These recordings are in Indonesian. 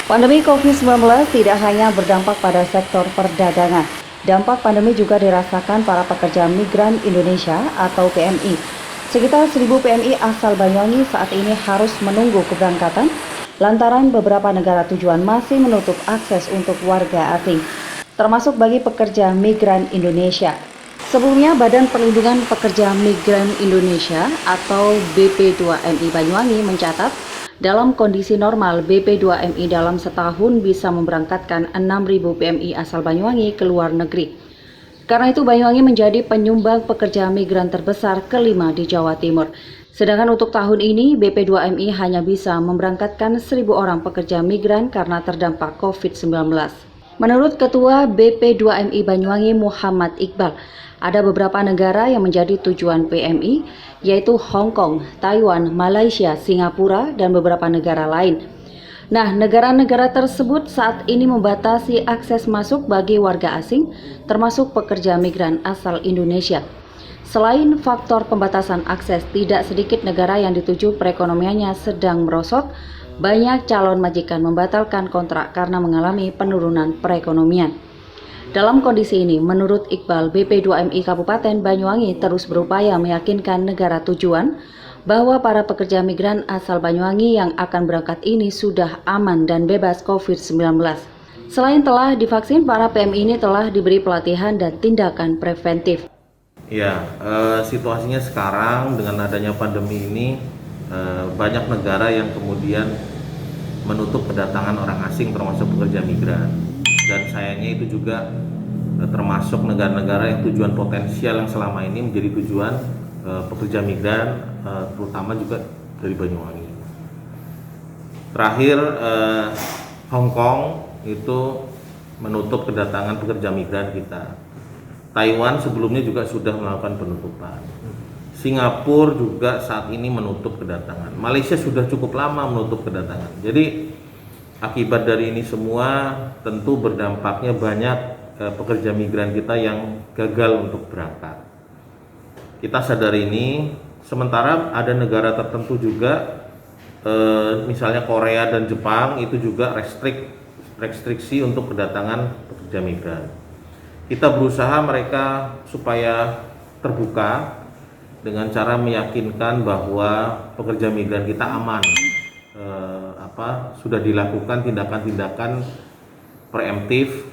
Pandemi COVID-19 tidak hanya berdampak pada sektor perdagangan. Dampak pandemi juga dirasakan para pekerja migran Indonesia atau PMI. Sekitar 1.000 PMI asal Banyuwangi saat ini harus menunggu keberangkatan lantaran beberapa negara tujuan masih menutup akses untuk warga asing, termasuk bagi pekerja migran Indonesia. Sebelumnya, Badan Perlindungan Pekerja Migran Indonesia atau BP2MI Banyuwangi mencatat dalam kondisi normal, BP2MI dalam setahun bisa memberangkatkan 6.000 PMI asal Banyuwangi ke luar negeri. Karena itu Banyuwangi menjadi penyumbang pekerja migran terbesar kelima di Jawa Timur. Sedangkan untuk tahun ini, BP2MI hanya bisa memberangkatkan 1.000 orang pekerja migran karena terdampak COVID-19. Menurut Ketua BP2MI Banyuwangi Muhammad Iqbal, ada beberapa negara yang menjadi tujuan PMI, yaitu Hong Kong, Taiwan, Malaysia, Singapura, dan beberapa negara lain. Nah, negara-negara tersebut saat ini membatasi akses masuk bagi warga asing, termasuk pekerja migran asal Indonesia. Selain faktor pembatasan akses, tidak sedikit negara yang dituju perekonomiannya sedang merosot. Banyak calon majikan membatalkan kontrak karena mengalami penurunan perekonomian. Dalam kondisi ini, menurut Iqbal, BP2MI Kabupaten Banyuwangi terus berupaya meyakinkan negara tujuan bahwa para pekerja migran asal Banyuwangi yang akan berangkat ini sudah aman dan bebas COVID-19. Selain telah divaksin, para PMI ini telah diberi pelatihan dan tindakan preventif. Ya, situasinya sekarang dengan adanya pandemi ini banyak negara yang kemudian menutup kedatangan orang asing termasuk pekerja migran, dan sayangnya itu juga termasuk negara-negara yang tujuan potensial yang selama ini menjadi tujuan pekerja migran, terutama juga dari Banyuwangi. Terakhir, Hong Kong itu menutup kedatangan pekerja migran kita. Taiwan sebelumnya juga sudah melakukan penutupan. Singapura juga saat ini menutup kedatangan. Malaysia sudah cukup lama menutup kedatangan. Jadi akibat dari ini semua tentu berdampaknya banyak pekerja migran kita yang gagal untuk berangkat. Kita sadar ini, sementara ada negara tertentu juga, misalnya Korea dan Jepang itu juga restriksi untuk kedatangan pekerja migran. Kita berusaha mereka supaya terbuka dengan cara meyakinkan bahwa pekerja migran kita aman. Sudah dilakukan tindakan-tindakan preemptif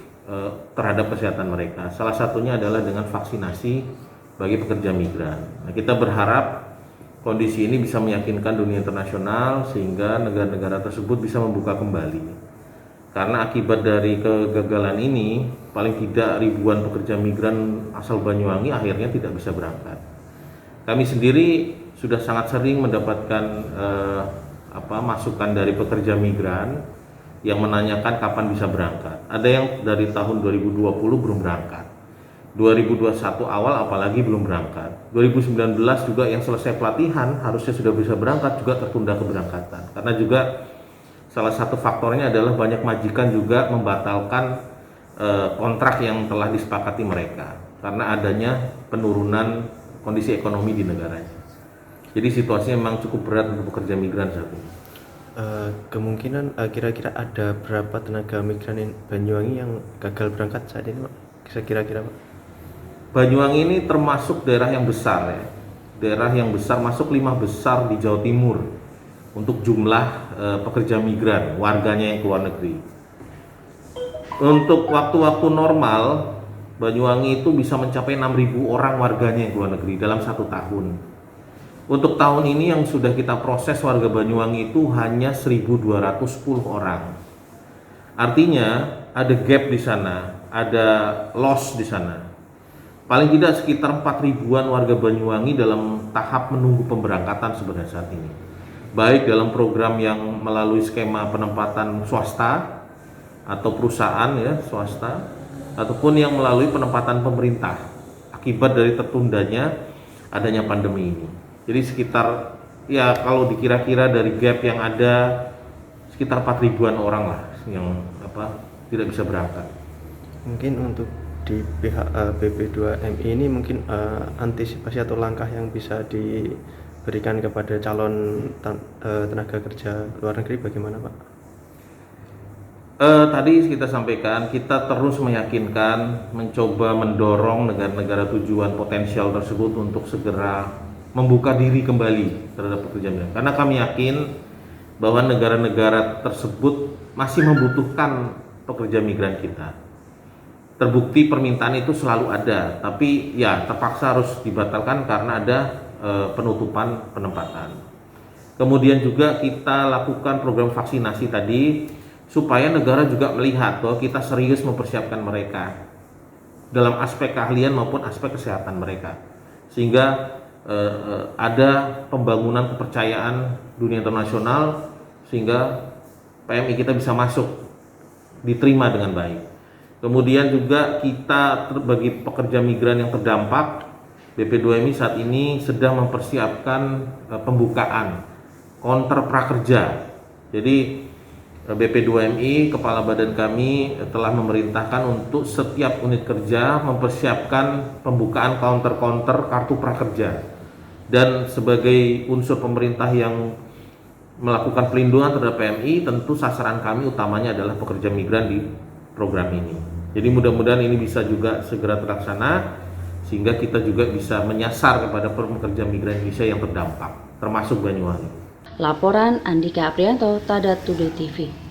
terhadap kesehatan mereka. Salah satunya adalah dengan vaksinasi bagi pekerja migran. Nah, kita berharap kondisi ini bisa meyakinkan dunia internasional sehingga negara-negara tersebut bisa membuka kembali. Karena akibat dari kegagalan ini, paling tidak ribuan pekerja migran asal Banyuwangi akhirnya tidak bisa berangkat. Kami sendiri sudah sangat sering mendapatkan masukan dari pekerja migran yang menanyakan kapan bisa berangkat. Ada yang dari tahun 2020 belum berangkat, 2021 awal apalagi belum berangkat, 2019 juga yang selesai pelatihan harusnya sudah bisa berangkat juga tertunda keberangkatan. Karena juga salah satu faktornya adalah banyak majikan juga membatalkan kontrak yang telah disepakati mereka karena adanya penurunan kondisi ekonomi di negaranya. Jadi situasinya memang cukup berat untuk pekerja migran saat ini. Kemungkinan kira-kira ada berapa tenaga migran Banyuwangi yang gagal berangkat saat ini, Pak? Kira-kira, Pak? Banyuwangi ini termasuk daerah yang besar ya. Daerah yang besar, masuk 5 besar di Jawa Timur untuk jumlah pekerja migran, warganya yang keluar negeri. Untuk waktu-waktu normal, Banyuwangi itu bisa mencapai 6.000 orang warganya yang keluar negeri dalam 1 tahun. Untuk tahun ini yang sudah kita proses warga Banyuwangi itu hanya 1.210 orang. Artinya ada gap di sana, ada loss di sana. Paling tidak sekitar 4.000-an warga Banyuwangi dalam tahap menunggu pemberangkatan sebenarnya saat ini. Baik dalam program yang melalui skema penempatan swasta atau perusahaan ya swasta, ataupun yang melalui penempatan pemerintah akibat dari tertundanya adanya pandemi ini. Jadi sekitar ya kalau dikira-kira dari gap yang ada sekitar 4.000-an orang lah yang tidak bisa berangkat. Mungkin untuk di pihak BP2MI ini mungkin antisipasi atau langkah yang bisa diberikan kepada calon tenaga kerja luar negeri bagaimana, Pak? Tadi kita sampaikan, kita terus meyakinkan, mencoba mendorong negara-negara tujuan potensial tersebut untuk segera membuka diri kembali terhadap pekerja migran. Karena kami yakin bahwa negara-negara tersebut masih membutuhkan pekerja migran kita. Terbukti permintaan itu selalu ada, tapi ya terpaksa harus dibatalkan karena ada penutupan penempatan. Kemudian juga kita lakukan program vaksinasi tadi, supaya negara juga melihat bahwa kita serius mempersiapkan mereka dalam aspek keahlian maupun aspek kesehatan mereka, sehingga ada pembangunan kepercayaan dunia internasional, sehingga PMI kita bisa masuk, diterima dengan baik. Kemudian juga kita bagi pekerja migran yang terdampak, BP2MI saat ini sedang mempersiapkan pembukaan counter prakerja. Jadi BP2MI, Kepala Badan kami telah memerintahkan untuk setiap unit kerja mempersiapkan pembukaan counter-counter kartu prakerja. Dan sebagai unsur pemerintah yang melakukan pelindungan terhadap PMI, tentu sasaran kami utamanya adalah pekerja migran di program ini. Jadi mudah-mudahan ini bisa juga segera terlaksana, sehingga kita juga bisa menyasar kepada pekerja migran Indonesia yang terdampak, termasuk Banyuwangi. Laporan Andika Aprianto, Tadat Today TV.